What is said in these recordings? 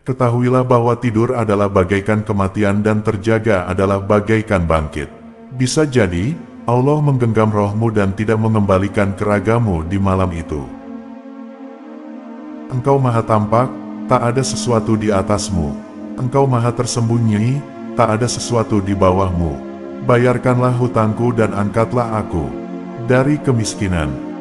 Ketahuilah bahwa tidur adalah bagaikan kematian dan terjaga adalah bagaikan bangkit. Bisa jadi, Allah menggenggam rohmu dan tidak mengembalikan ke ragamu di malam itu. Engkau maha tampak, tak ada sesuatu di atasmu. Engkau maha tersembunyi, tak ada sesuatu di bawahmu. Bayarkanlah hutangku dan angkatlah aku dari kemiskinan.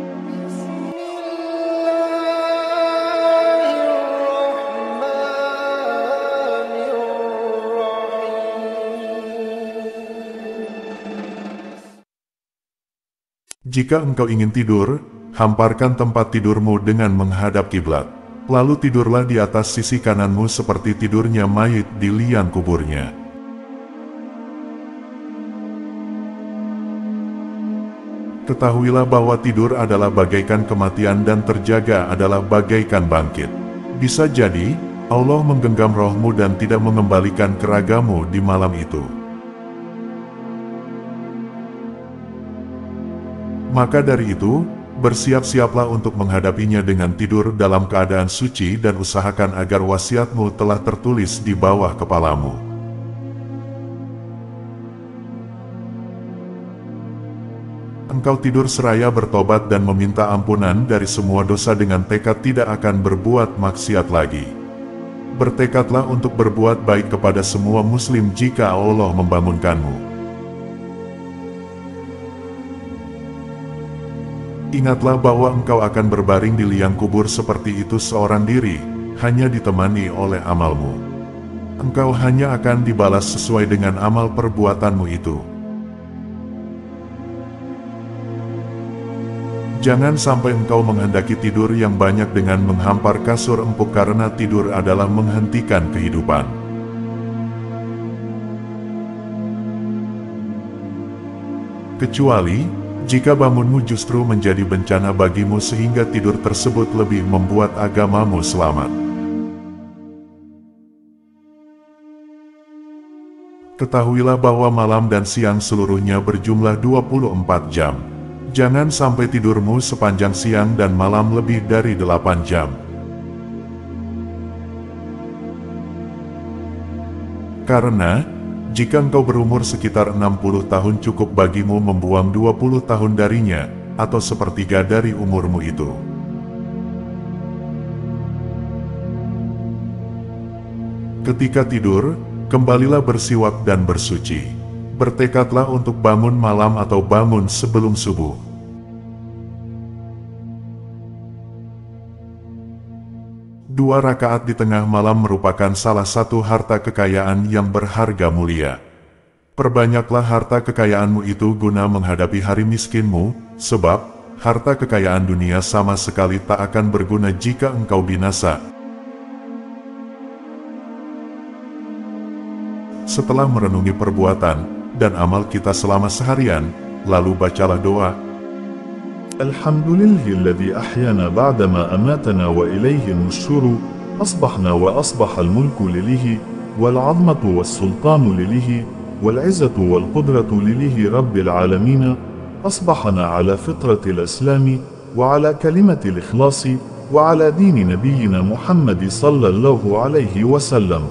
Jika engkau ingin tidur, hamparkan tempat tidurmu dengan menghadap kiblat. Lalu tidurlah di atas sisi kananmu seperti tidurnya mayit di liang kuburnya. Ketahuilah bahwa tidur adalah bagaikan kematian dan terjaga adalah bagaikan bangkit. Bisa jadi, Allah menggenggam rohmu dan tidak mengembalikan ke ragamu di malam itu. Maka dari itu, bersiap-siaplah untuk menghadapinya dengan tidur dalam keadaan suci dan usahakan agar wasiatmu telah tertulis di bawah kepalamu. Engkau tidur seraya bertobat dan meminta ampunan dari semua dosa dengan tekad tidak akan berbuat maksiat lagi. Bertekadlah untuk berbuat baik kepada semua muslim jika Allah membangunkanmu. Ingatlah bahwa engkau akan berbaring di liang kubur seperti itu seorang diri, hanya ditemani oleh amalmu. Engkau hanya akan dibalas sesuai dengan amal perbuatanmu itu. Jangan sampai engkau menghendaki tidur yang banyak dengan menghampar kasur empuk karena tidur adalah menghentikan kehidupan. Kecuali jika bangunmu justru menjadi bencana bagimu sehingga tidur tersebut lebih membuat agamamu selamat. Ketahuilah bahwa malam dan siang seluruhnya berjumlah 24 jam. Jangan sampai tidurmu sepanjang siang dan malam lebih dari 8 jam. Karena jika engkau berumur sekitar 60 tahun cukup bagimu membuang 20 tahun darinya, atau sepertiga dari umurmu itu. Ketika tidur, kembalilah bersiwak dan bersuci. Bertekadlah untuk bangun malam atau bangun sebelum subuh. Dua rakaat di tengah malam merupakan salah satu harta kekayaan yang berharga mulia. Perbanyaklah harta kekayaanmu itu guna menghadapi hari miskinmu, sebab harta kekayaan dunia sama sekali tak akan berguna jika engkau binasa. Setelah merenungi perbuatan dan amal kita selama seharian, lalu bacalah doa. Alhamdulillahilladzi ahyana ba'dama amatana wa ilayhi nusyur. Asbahna wa asbahal mulku lillahi wal 'azmatu was sultanu lillahi wal 'izzatu wal qudratu lillahi rabbil alamin. Asbahna 'ala fitratil islam wa 'ala kalimatil ikhlas wa 'ala dini nabiyyina Muhammad sallallahu alaihi wasallam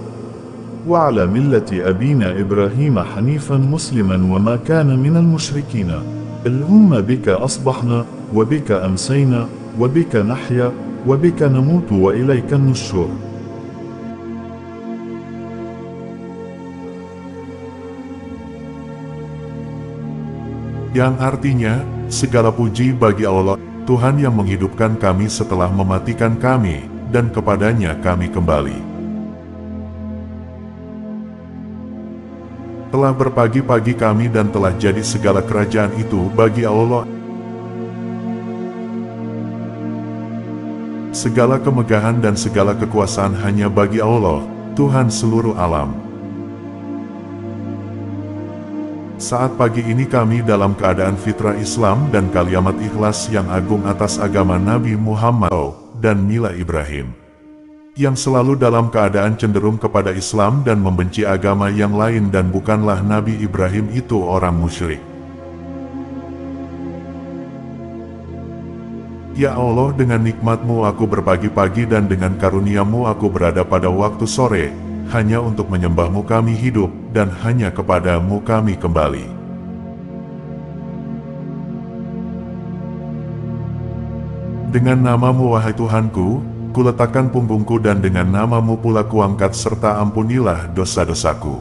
wa 'ala millati abina Ibrahim hanifan musliman wa ma kana minal musyrikin. Allahumma bika asbahna wa bika amsayna wa bika nahya wa bika namutu wa ilayka nusyur. Yang artinya, segala puji bagi Allah, Tuhan yang menghidupkan kami setelah mematikan kami, dan kepadanya kami kembali. Telah berpagi-pagi kami dan telah jadi segala kerajaan itu bagi Allah. Segala kemegahan dan segala kekuasaan hanya bagi Allah, Tuhan seluruh alam. Saat pagi ini kami dalam keadaan fitrah Islam dan kalimat ikhlas yang agung atas agama Nabi Muhammad dan Mila Ibrahim. Yang selalu dalam keadaan cenderung kepada Islam dan membenci agama yang lain dan bukanlah Nabi Ibrahim itu orang musyrik. Ya Allah, dengan nikmat-Mu aku berpagi-pagi dan dengan karunia-Mu aku berada pada waktu sore, hanya untuk menyembah-Mu kami hidup, dan hanya kepada-Mu kami kembali. Dengan nama-Mu wahai Tuhanku, kuletakkan punggungku dan dengan nama-Mu pula kuangkat serta ampunilah dosa-dosaku.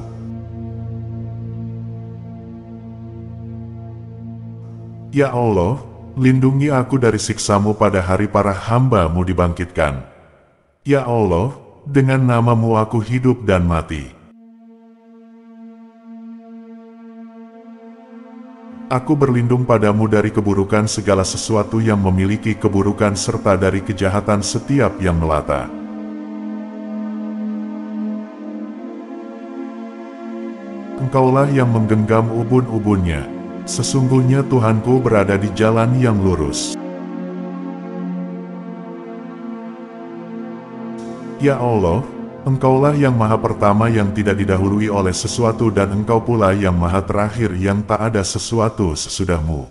Ya Allah, lindungi aku dari siksa-Mu pada hari para hamba-Mu dibangkitkan. Ya Allah, dengan nama-Mu aku hidup dan mati. Aku berlindung padamu dari keburukan segala sesuatu yang memiliki keburukan serta dari kejahatan setiap yang melata. Engkaulah yang menggenggam ubun-ubunnya. Sesungguhnya Tuhanku berada di jalan yang lurus. Ya Allah, Engkaulah yang maha pertama yang tidak didahului oleh sesuatu dan Engkau pula yang maha terakhir yang tak ada sesuatu sesudahmu.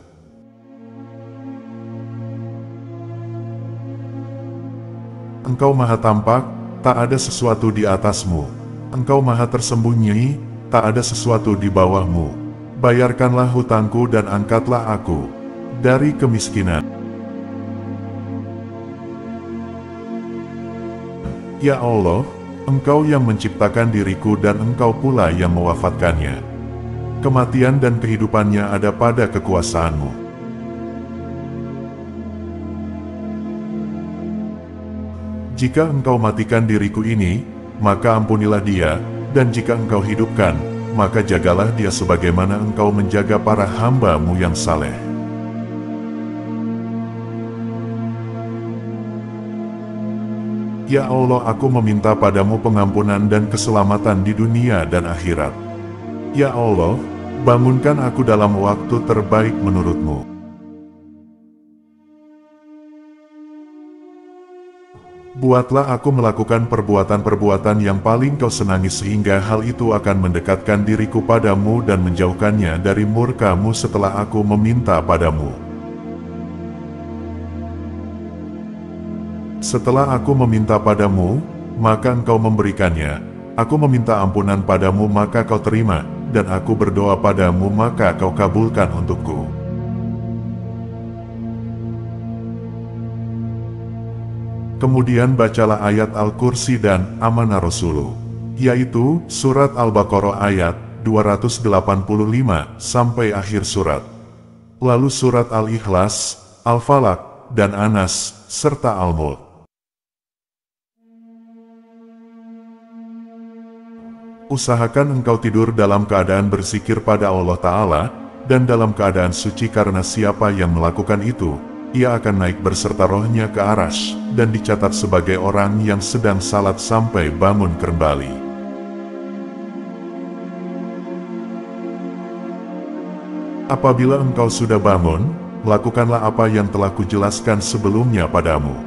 Engkau maha tampak, tak ada sesuatu di atasmu. Engkau maha tersembunyi, tak ada sesuatu di bawahmu. Bayarkanlah hutangku dan angkatlah aku dari kemiskinan. Ya Allah, Engkau yang menciptakan diriku dan Engkau pula yang mewafatkannya. Kematian dan kehidupannya ada pada kekuasaan-Mu. Jika Engkau matikan diriku ini, maka ampunilah dia, dan jika Engkau hidupkan, maka jagalah dia sebagaimana Engkau menjaga para hamba-Mu yang saleh. Ya Allah, aku meminta padamu pengampunan dan keselamatan di dunia dan akhirat. Ya Allah, bangunkan aku dalam waktu terbaik menurut-Mu. Buatlah aku melakukan perbuatan-perbuatan yang paling Kau senangi sehingga hal itu akan mendekatkan diriku padamu dan menjauhkannya dari murka-Mu setelah aku meminta padamu. Setelah aku meminta padamu, maka Engkau memberikannya. Aku meminta ampunan padamu maka Kau terima, dan aku berdoa padamu maka Kau kabulkan untukku. Kemudian bacalah ayat Al-Kursi dan Amanah Rasuluh, yaitu surat Al-Baqarah ayat 285 sampai akhir surat. Lalu surat Al-Ikhlas, Al-Falaq, dan Anas, serta Al-Mulk. Usahakan engkau tidur dalam keadaan berzikir pada Allah Ta'ala, dan dalam keadaan suci karena siapa yang melakukan itu, ia akan naik berserta rohnya ke Arasy, dan dicatat sebagai orang yang sedang salat sampai bangun kembali. Apabila engkau sudah bangun, lakukanlah apa yang telah kujelaskan sebelumnya padamu.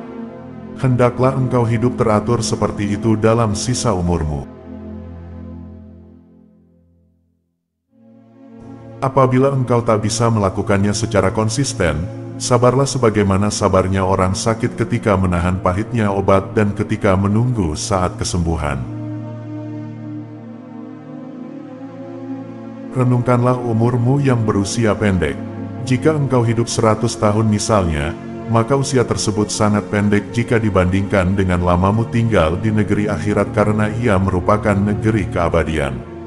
Hendaklah engkau hidup teratur seperti itu dalam sisa umurmu. Apabila engkau tak bisa melakukannya secara konsisten, sabarlah sebagaimana sabarnya orang sakit ketika menahan pahitnya obat dan ketika menunggu saat kesembuhan. Renungkanlah umurmu yang berusia pendek. Jika engkau hidup 100 tahun misalnya, maka usia tersebut sangat pendek jika dibandingkan dengan lamamu tinggal di negeri akhirat karena ia merupakan negeri keabadian.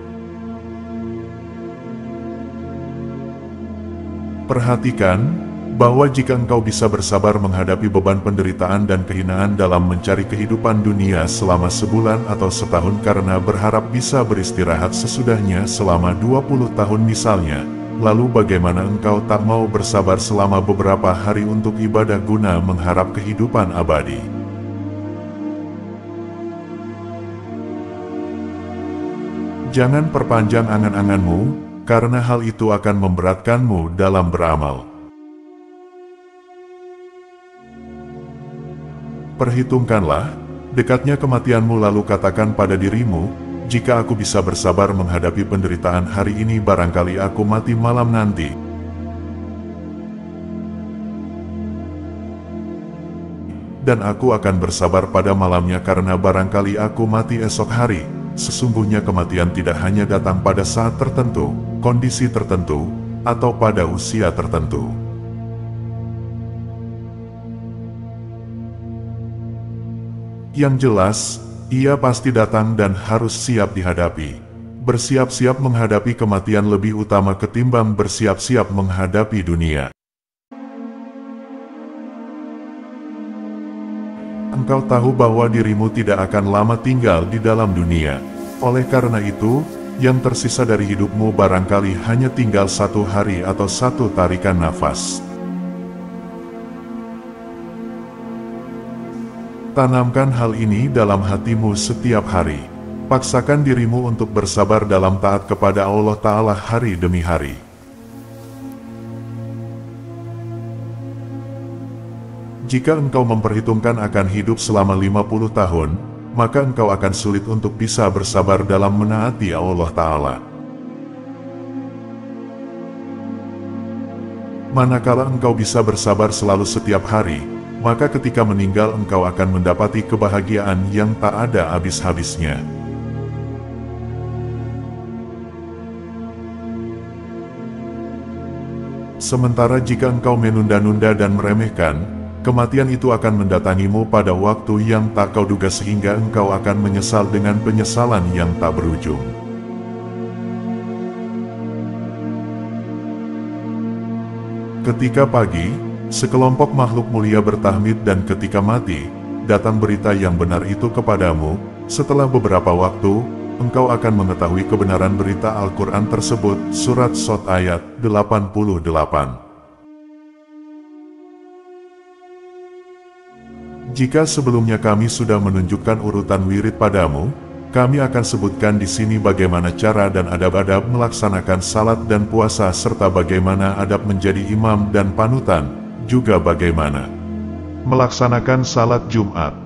Perhatikan bahwa jika engkau bisa bersabar menghadapi beban penderitaan dan kehinaan dalam mencari kehidupan dunia selama sebulan atau setahun karena berharap bisa beristirahat sesudahnya selama 20 tahun misalnya, lalu bagaimana engkau tak mau bersabar selama beberapa hari untuk ibadah guna mengharap kehidupan abadi? Jangan perpanjang angan-anganmu, karena hal itu akan memberatkanmu dalam beramal. Perhitungkanlah dekatnya kematianmu lalu katakan pada dirimu, jika aku bisa bersabar menghadapi penderitaan hari ini barangkali aku mati malam nanti. dan aku akan bersabar pada malamnya karena barangkali aku mati esok hari. Sesungguhnya kematian tidak hanya datang pada saat tertentu, kondisi tertentu, atau pada usia tertentu. Yang jelas, ia pasti datang dan harus siap dihadapi. Bersiap-siap menghadapi kematian lebih utama ketimbang bersiap-siap menghadapi dunia. Engkau tahu bahwa dirimu tidak akan lama tinggal di dalam dunia. Oleh karena itu, yang tersisa dari hidupmu barangkali hanya tinggal 1 hari atau 1 tarikan nafas. Tanamkan hal ini dalam hatimu setiap hari. Paksakan dirimu untuk bersabar dalam taat kepada Allah Ta'ala hari demi hari. Jika engkau memperhitungkan akan hidup selama 50 tahun, maka engkau akan sulit untuk bisa bersabar dalam menaati Allah Ta'ala. Manakala engkau bisa bersabar selalu setiap hari, maka ketika meninggal engkau akan mendapati kebahagiaan yang tak ada habis-habisnya. Sementara jika engkau menunda-nunda dan meremehkan, kematian itu akan mendatangimu pada waktu yang tak kau duga sehingga engkau akan menyesal dengan penyesalan yang tak berujung. Ketika pagi, sekelompok makhluk mulia bertahmid dan ketika mati, datang berita yang benar itu kepadamu. Setelah beberapa waktu, engkau akan mengetahui kebenaran berita Al-Quran tersebut. Surat Shad ayat 88. Jika sebelumnya kami sudah menunjukkan urutan wirid padamu, kami akan sebutkan di sini bagaimana cara dan adab-adab melaksanakan salat dan puasa serta bagaimana adab menjadi imam dan panutan, juga bagaimana melaksanakan salat Jumat.